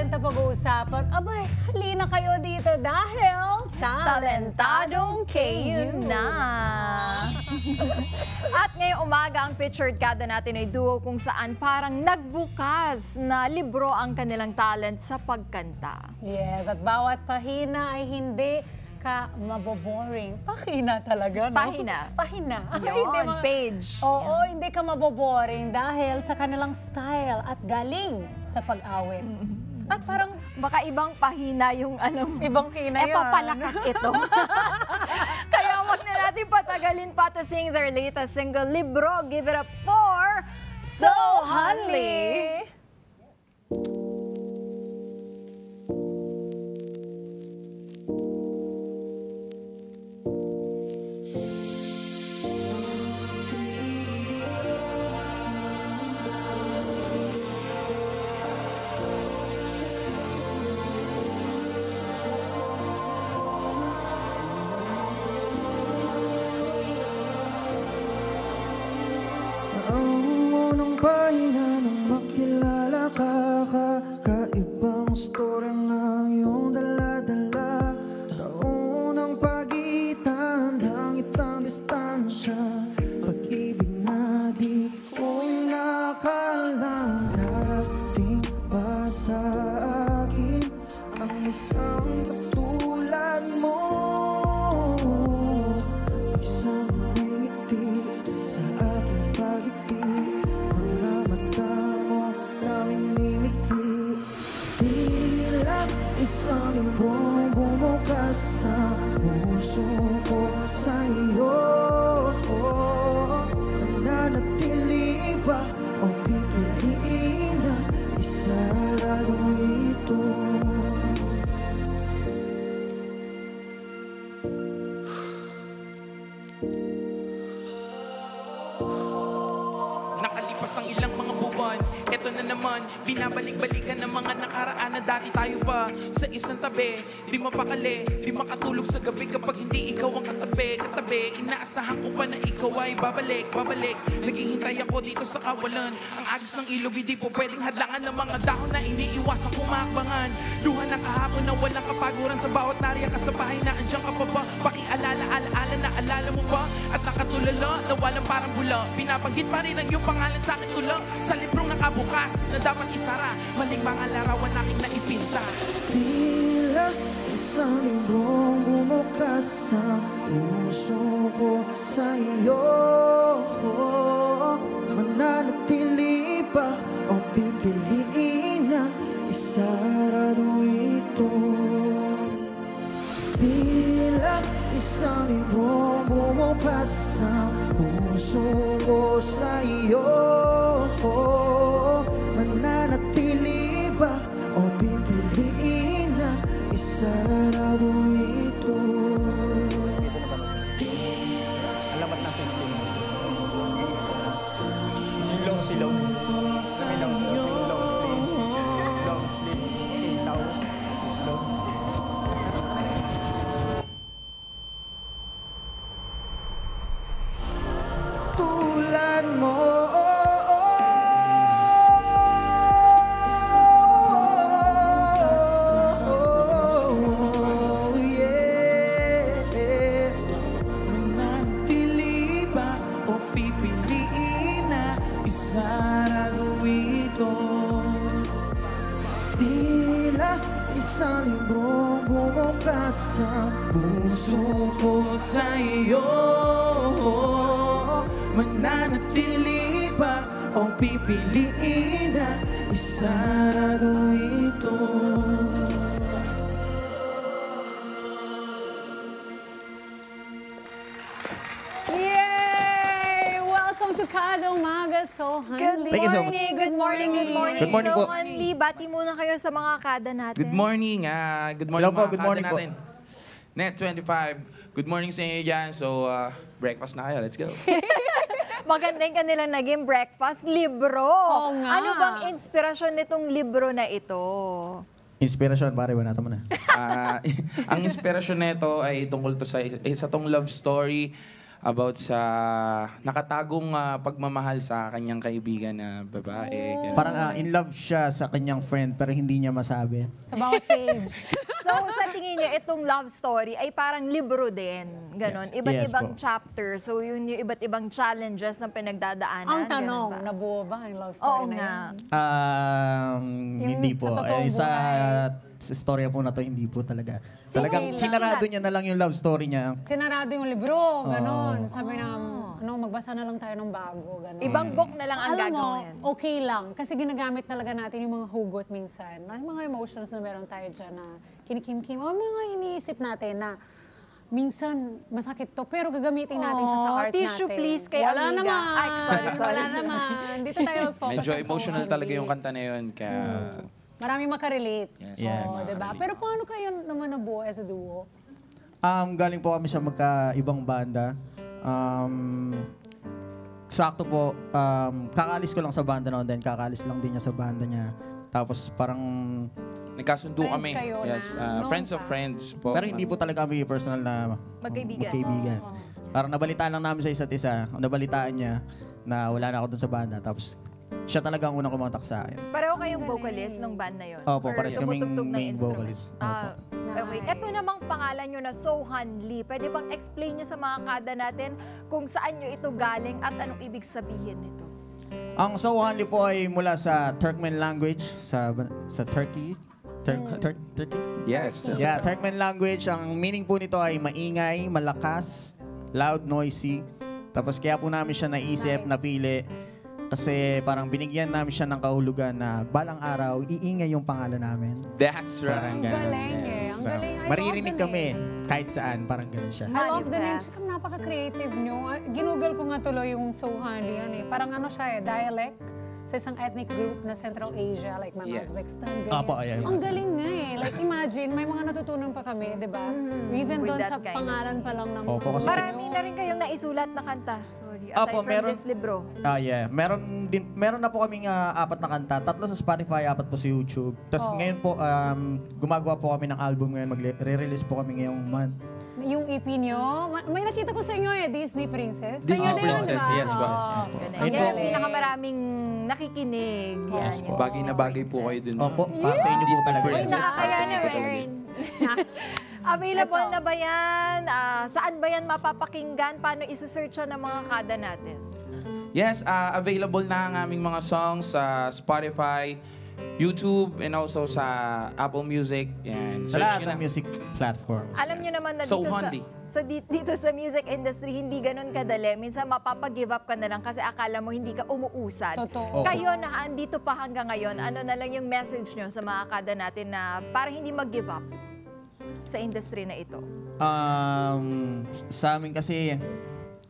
talenta pag-uusapan, abay, halina kayo dito dahil Talentadong KU na! At ngayong umaga, ang featured kada natin ay duo kung saan parang nagbukas na libro ang kanilang talent sa pagkanta. Yes, at bawat pahina ay hindi ka maboboring. Pahina talaga, no? Pahina. Pahina. Yun, page. Oo, hindi ka maboboring dahil sa kanilang style at galing sa pag-awit. At parang baka ibang pahina yung ibang hina yan. Papalakas ito. Kaya wag na natin patagalin pa to sing their latest single, Libro. Give it up for So Hanli! Ang unang pahina nung makilala ka, kakaibang storya na iyong dala-dala. Taunang pagitan, langit ang distansya, pag-ibig na di ko inakalang darating pa sa akin ang isang katulad mo. Isang ngiti sa aking pag-ibig, mga mata mo naming mimigli. Tila isang librong bumukas sa puso ko sa iyo. Nananatili ba o pipiliin na isarado ito? Nakalipas ang ilang mga buwan, eto na naman, binabalik-balikan ng mga nakaraan na dati tayo pa sa isang tabi. Di mapakali, di makatulog sa gabi kapag hindi ikaw ang katabi. Inaasahan ko pa na ikaw ay babalik. Naghihintay ako dito sa kawalan. Ang agos ng ilog, hindi po pwedeng hadlangan ng mga dahon na iniiwasang kumakbangan. Luha na kahapon na walang kapaguran sa bawat nariya ka sa bahay na andiyan ka pa ba? Pakialala, alaala na alala mo ba? At nakatulala na walang parang bula. Pinabanggit pa rin ang iyong pangalan sa akin tulang sa librong nakabukas na dapat isara. Maling mga larawan aking naipinta. Tila isang librong bumukas sa puso ko sa iyo. Mananatili ba o pipiliin na isarado ito? Tila isang librong bumukas sa puso ko sa iyo. Mananatili ba o pipiliin na isarado ito? Alamat na sa Slim. Silong. Tulad mo, yeah. Nananatili ba o pipiliin na isarado ito? Tila isang librong bumukas sa puso ko sa iyo. Mananatili ba o pipiliin na isarado ito? Yay! Welcome to Kada Umaga, So Hanli. Good Thank you so much. morning, good morning. Good morning So po. Hanli, bati muna kayo sa mga kada natin. Good morning, good morning Hello po, mga good kada morning po. natin. Net 25, good morning sa inyo dyan. So, breakfast na kayo, let's go. Maganda yung kanilang naging breakfast, libro. Oo nga. Ano bang inspirasyon nitong libro na ito? Inspirasyon, pare, banata mo na. Ang inspirasyon nito ay tungkol to sa tong love story about sa nakatagong pagmamahal sa kanyang kaibigan na babae. Ganun. Parang in love siya sa kanyang friend pero hindi niya masabi. Sa bawat page. So, sa tingin niyo, itong love story ay parang libro din. Ganon. Yes. Iba't-ibang Yes po. chapter. So, yun yung iba't ibang challenges na pinagdadaanan. Ang ganon tanong, ba? nabuo ba ang love Oo story na nga. yan? Hindi Yung po. sa totoong Sa storya po na to, hindi po talaga. Talagang lang. sinarado niya na lang yung love story niya. Sinarado yung libro, ganon. Sabi na, magbasa na lang tayo ng bago, ganon. Ibang book na lang ang Alam mo, gagawin. okay lang. Kasi ginagamit talaga natin yung mga hugot minsan. Yung mga emotions na meron tayo dyan na kinikim-kim. O mga iniisip natin na minsan masakit to, pero gagamitin natin siya sa art tissue natin. please kay Wala Amiga. naman. Ay, sorry. Wala naman. Dito tayo mag-focus Medyo sa emotional soul talaga yung healing. kanta na yun. Kaya Maraming makarelate. Yes. Yes. So, diba? Pero paano kayo naman nabuo as a duo? Galing po kami sa magkaibang banda. Sakto po, kakaalis ko lang sa banda noon, then kakaalis lang din niya sa banda niya. Tapos parang, nagkasundo Friends kami. kayo na Yes, noon friends of pa. friends po. pero hindi po talaga kami personal na Magkaibigan. Parang nabalitaan lang namin sa isa't isa. Nabalitaan niya na wala na ako dun sa banda. Tapos siya talaga ang unang kumontak sa akin. Pareho kayong vocalist ng band na yun? Opo, Or parehas kaming tumutugtog ng main instrument? vocalist. Ah, okay. Ito namang pangalan nyo na Sohan Lee. Pwede bang explain nyo sa mga kada natin kung saan nyo ito galing at anong ibig sabihin nito? Ang Sohanli po ay mula sa Turkmen language, sa Turkey. Turkey? Yes. Yeah, Turkmen language. Ang meaning po nito ay maingay, malakas, loud, noisy. Tapos kaya po namin siya naisip, napili. Kasi parang binigyan namin siya ng kahulugan na balang araw, iingay yung pangalan namin. That's right. Parang Ang ganun. galing eh. Ang So, galing. I love maririnig the kami name. kahit saan, parang ganun siya. I love the name. Manifest. Tsaka napaka-creative nyo. Ginugol ko nga tuloy yung Sohali yan eh. Parang ano siya eh, dialect sa isang ethnic group na Central Asia, like mga Yes. Uzbekistan, ganyan. Apo, ayan. Ang galing nga eh. Like imagine, may mga natutunan pa kami, di ba? Even With doon that sa kind of- pangalan pa lang ng Opo, kasi- Marami na rin kayong naisulat na kanta. Sorry. Aside Opo, from meron. this libro. Yeah. Meron na po kaming 4 na kanta. 3 sa Spotify, 4 po sa YouTube. Tapos ngayon po, gumagawa po kami ng album ngayon. Magre-release po kami ngayong month. Yung EP nyo, may nakita ko sa inyo eh, Disney Princess. Sa Disney inyo din, Princess, di ba? yes ba? Oo. Ganun. Ang Yan ang galing. pinakamaraming nakikinig. Yan, Yes, yung Bagay na bagay po kayo dun. Opo, para sa inyo po talaga. Princess. Nakakaya na, Princess. Erin. Available na ba yan? Saan ba yan mapapakinggan? Paano isi-search siya ng mga kada natin? Yes, available na ang aming mga songs sa Spotify, YouTube, and also sa Apple Music. Yan. Sa Search lahat nyo ng na. music platforms. Alam niyo naman na So dito handy. dito sa music industry, hindi ganun kadali. Minsan mapapag-give up ka na lang kasi akala mo hindi ka umuusad. Totoo. Kayo na andito pa hanggang ngayon, ano na lang yung message nyo sa mga kada natin na para hindi mag-give up sa industry na ito? Sa amin kasi,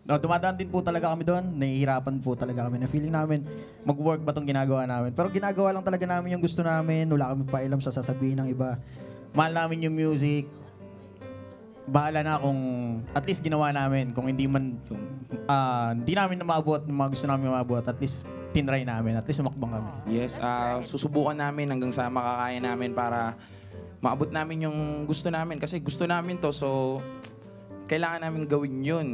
dumadaan din po talaga kami doon. Nahihirapan po talaga kami na feeling namin mag-work ba itong ginagawa namin. Pero ginagawa lang talaga namin yung gusto namin. Wala kami pailam sa sasabihin ng iba. Mahal namin yung music. Bahala na kung at least ginawa namin. Kung hindi man, hindi namin na maabot yung mga gusto namin maabot. At least tinry namin. At least umakbang kami. Yes, susubukan namin hanggang sa makakaya namin para maabot namin yung gusto namin. Kasi gusto namin to, so kailangan namin gawin yun.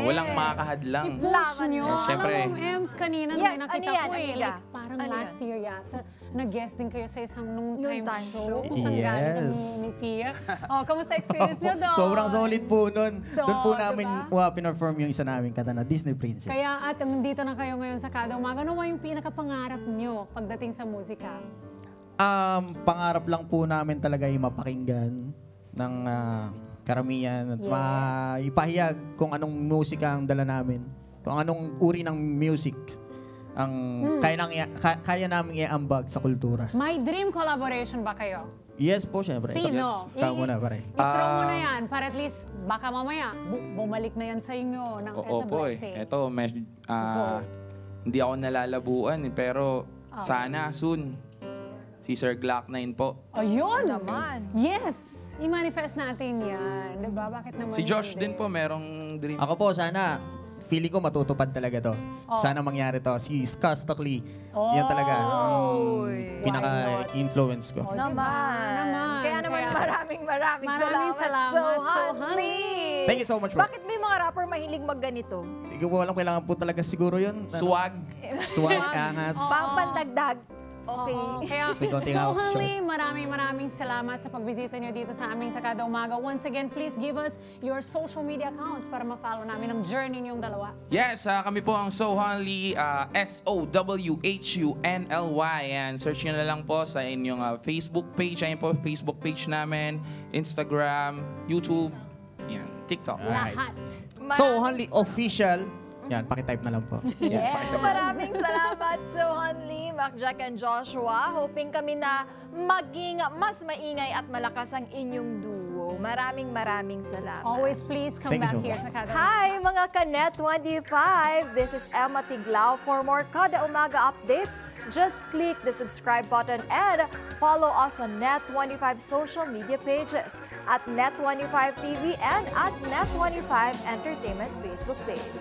Walang makakahadlang. I-push nyo. Siyempre. Alam mo, Ems, kanina Yes, may nakita ano yan, ko eh. amiga? Like, parang Ano last year yata. Nag-guest din kayo sa isang nung Noon time time show. show. Kung saan galing Yes. ni Pia. Oh, kamusta experience nyo doon? Sobrang solid po nun. So, Doon po namin diba? pinerform yung isa namin kanta na Disney Princess. Kaya at nandito na kayo ngayon sa Kada Umaga, ano ba yung pinakapangarap nyo pagdating sa musika? Pangarap lang po namin talaga yung mapakinggan ng karamihan at Yes. maipahayag kung anong musika ang dala namin. Kung anong uri ng music ang kaya namin iambag sa kultura. May dream collaboration ba kayo? Yes po, syempre. Sino? Yes. Ikaw muna, pare. I-throw mo na yan para at least baka mamaya bumalik na yan sa inyo ng as a Oo po eh. blessing. Ito, hindi ako nalalabuan eh, pero sana soon. Si Sir Glock 9 po. Ayun! Naman. Yes! I-manifest natin yan. Diba? Bakit naman Si Josh hindi? din po, merong dream. Ako po, sana, feeling ko matutupad talaga to. Oh. Sana mangyari to. Si Ska Stockley, yan talaga ang Oy. pinaka-influence ko. Oh, Naman. Kaya naman Kaya- maraming Maraming salamat, So, So Honey. Honey. Thank you so much, bro. Bakit may mga rapper mahilig magganito? Hindi ko po alam, kailangan po talaga siguro yun. Swag. Swag, angas. Pampandagdag. Okay. Oo. Kaya, May konting so house show. Hunley, maraming salamat sa pagbisita niyo dito sa aming Sakada Umaga. Once again, please give us your social media accounts para ma-follow namin ang journey niyong dalawa. Yes, kami po ang So Hunley, SOWHUNLY. And search nyo na lang po sa inyong Facebook page. Ayan po, Facebook page namin, Instagram, YouTube, yan, TikTok. Lahat. So, Hanli Official. Yan, pakitype na lang po. Maraming salamat, Hunley, Mac Jack and Joshua. Hoping kami na maging mas maingay at malakas ang inyong duo. Maraming salamat. Always please come Thank you back so here much. sa Kada Hi mga ka-Net25! This is Emma Tiglao. For more Kada Umaga updates, just click the subscribe button and follow us on Net25 social media pages at Net25 TV and at Net25 Entertainment Facebook page.